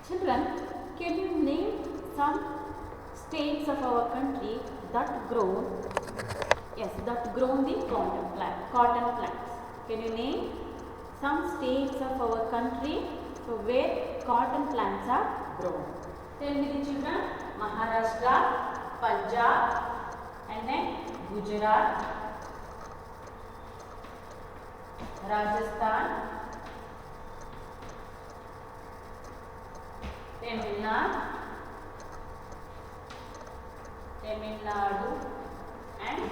Children, can you name some states of our country that grow? Yes, that grow the cotton plants. Can you name some states of our country where cotton plants are grown? Tell me the children. Maharashtra, Punjab, and then Gujarat, Rajasthan, Tamil Nadu and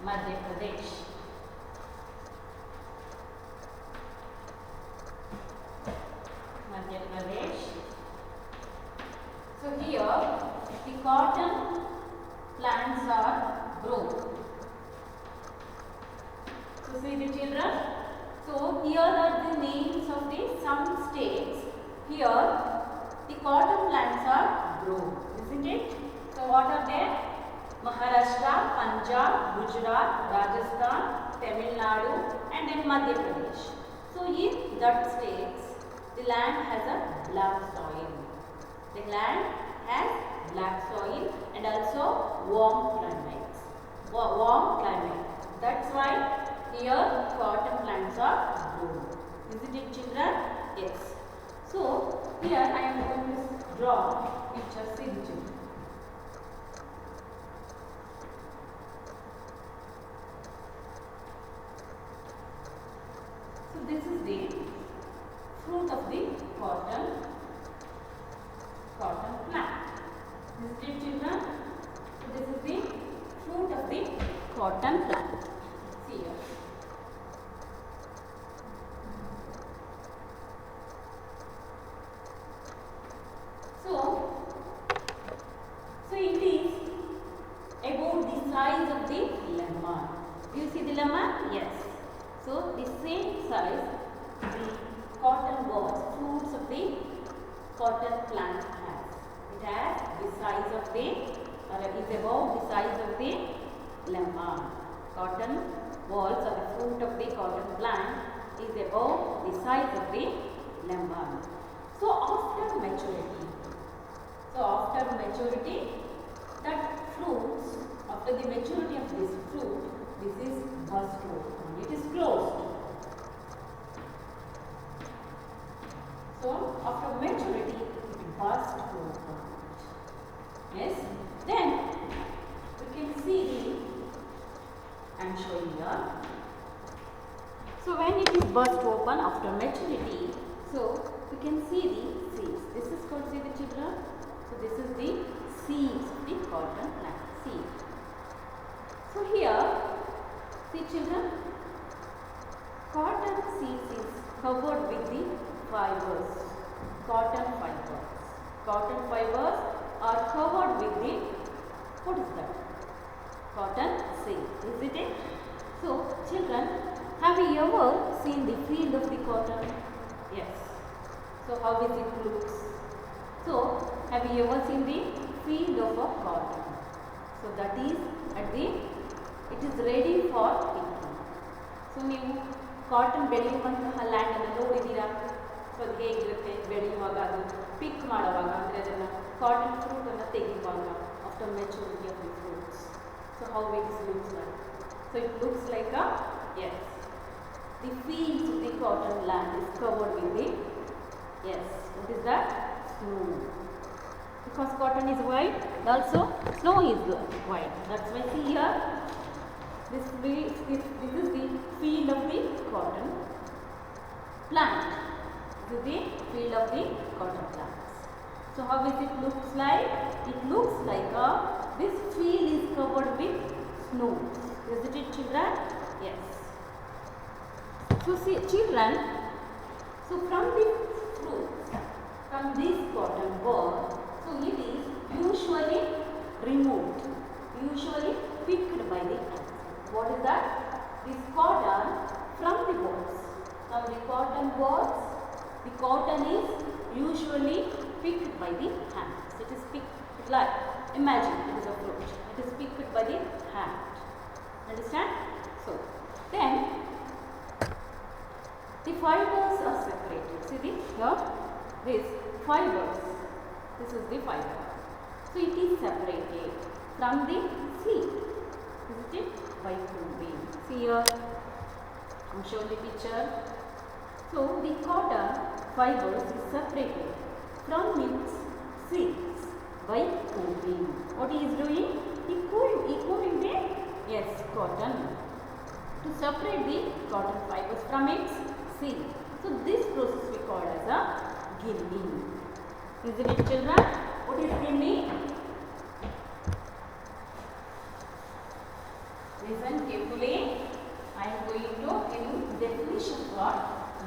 Madhya Pradesh. So here the cotton plants are grown. So see the children. So here are the names of the some states. Here the cotton plants are grown, isn't it? So what are they? Maharashtra, Punjab, Gujarat, Rajasthan, Tamil Nadu and then Madhya Pradesh. So in that states the land has a black soil. The land has black soil and also warm climate. That's why here cotton plants are grown. Isn't it children? Yes. So here I am going to draw picture. See the children. So this is the fruit of the cotton plant. Isn't it children? So this is the fruit of the cotton plant. See here. So it is about the size of the lemon. Do you see the lemon? Yes. So the same size the cotton balls, fruits of the cotton plant has. It has the size of the, or is about the size of the lemon. Cotton balls or the fruit of the cotton plant is about the size of the lemon. So after maturity, that fruits, after the maturity of this fruit, this is burst open. It is closed. So after maturity, it bursts open. Yes. Then we can see the, I am showing here. So when it is burst open after maturity, so we can see the seeds. This is called, see the children. So this is the seeds of the cotton plant. Seed. So here, see children, cotton seeds is covered with the fibers. Cotton fibers are covered with the, what is that? Cotton seed, isn't it? So children, have you ever seen the field of the cotton? Yes. So how does it looks? So have you ever seen the field of a cotton? So that is at the, it is ready for picking. So ನೀವು cotton ಬೆಳೆಯುವಂತಹ land ಅನ್ನು ನೋಡಿದ್ದೀರಾ? So ಅದು ಹೇಗಿರುತ್ತೆ ಬೆಳೆಯುವಾಗ, ಅದು ಪಿಕ್ ಮಾಡುವಾಗ, ಅಂದರೆ ಅದನ್ನು ಕಾಟನ್ ಫ್ರೂಟ್ ಅನ್ನು ತೆಗೆಯುವಾಗ after maturity of the fruits. So how it looks like? So it looks like a, yes, the fields of the cotton land is covered with the, yes, what is that? Snow. Because cotton is white, also snow is white. That's why see here, this is the field of the cotton plant. This is the field of the cotton plants. So how is it looks like? It looks like this field is covered with snow. Isn't it children? Yes. So see children, so from the fruits, from this cotton ball, so it is usually removed, usually picked by the hands. What is that? This cotton from the balls. From the cotton balls, the cotton is usually picked by the hands. It is picked like, imagine it is a fruit. It is picked by the hand. Understand? So then the fibers are separated. See the here, this fibers. This is the fiber. So it is separated from the seed. Isn't it? By combing. See here, I am showing the picture. So the cotton fibers is separated from its seeds by combing. What he is doing? He combing the cotton to separate the cotton fibers from its seed. So this process we call as a ginning. Isn't it, children? What is ginning? Listen carefully. I am going to give you definition for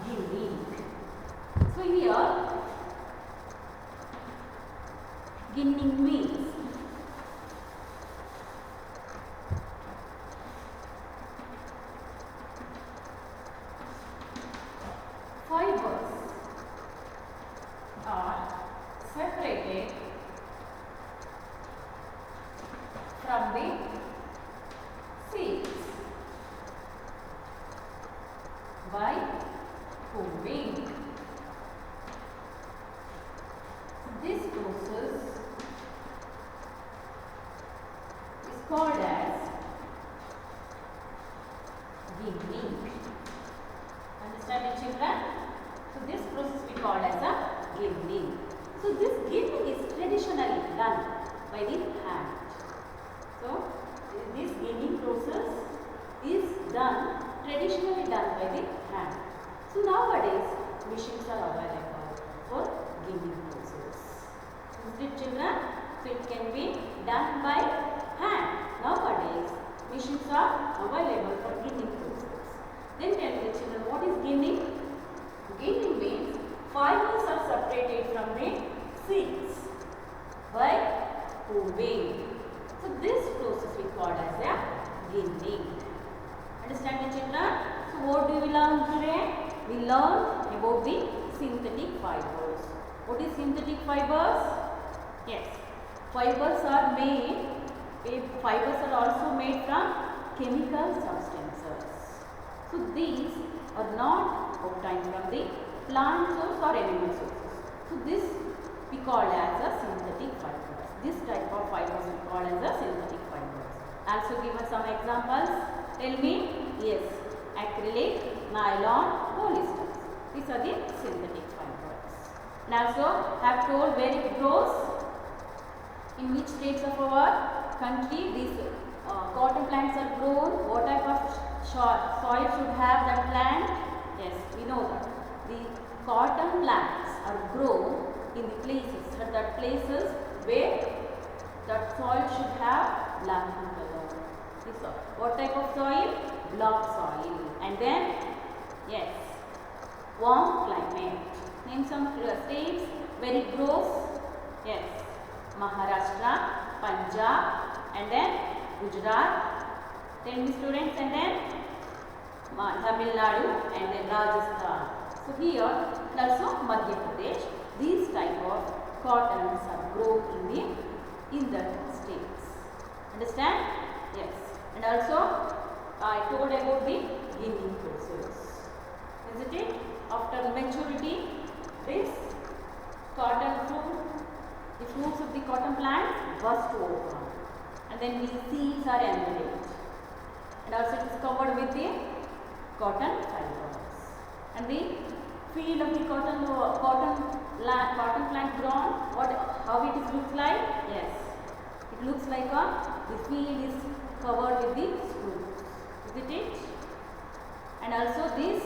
ginning. So here, ginning means fibers are separated from the seeds by combing. This process is called as ginning. Understand it, children? So this process we call as a ginning. So this ginning is traditionally done by the hand. So this ginning process is traditionally done by the hand. So nowadays machines are available for ginning process. Isn't it, children? So it can be done by hand. Nowadays machines are available for ginning process. Then tell me, children, what is ginning? Ginning means fibers are separated from the seeds by combing. So this process we call as a ginning. Understand me, children? So what do we learn today? We learn about the synthetic fibers. What is synthetic fibers? Yes, fibers are also made from chemical substances. So these are not obtained from the plant source or animal sources. So this we call as a synthetic fibers. This type of fibers we call as a synthetic fibers. Also give us some examples. Tell me. Yes, acrylic, nylon, polyester. These are the synthetic fibers. And also have told where it grows. In which states of our country these cotton plants are grown. What type of soil should have that plant? Yes, we know that. The cotton plants are grown in the places where that soil should have black in color. What type of soil? Black soil. And then, yes, warm climate. Name some states where it grows. Yes, Maharashtra, Punjab, and then Gujarat. Tell me, students, and then Tamil Nadu, and then Rajasthan. So here, and also Madhya Pradesh. These type of cottons are grown in the states. Understand? Yes. And also, I told about the ginning process. Isn't it? After maturity, this cotton fruit, the fruits of the cotton plant burst open, and then the seeds are embedded, and also it is covered with the cotton fibers. And the field of the cotton plant grown, how it looks like? Yes, it looks like the field is covered with the fruits. Isn't it? And also this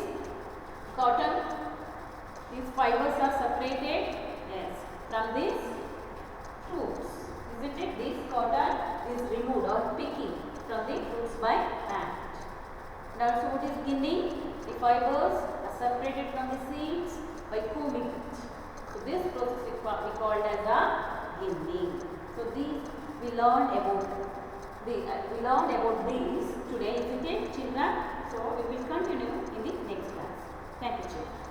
cotton, these fibers are separated, yes, from these fruits. Isn't it? This cotton is removed or picking from the fruits by hand. And also what is ginning? The fibers are separated from the seeds by combing it. So this process we called as a ginning. So these we learned about these today, isn't it, children? So we will continue in the next class. Thank you, children.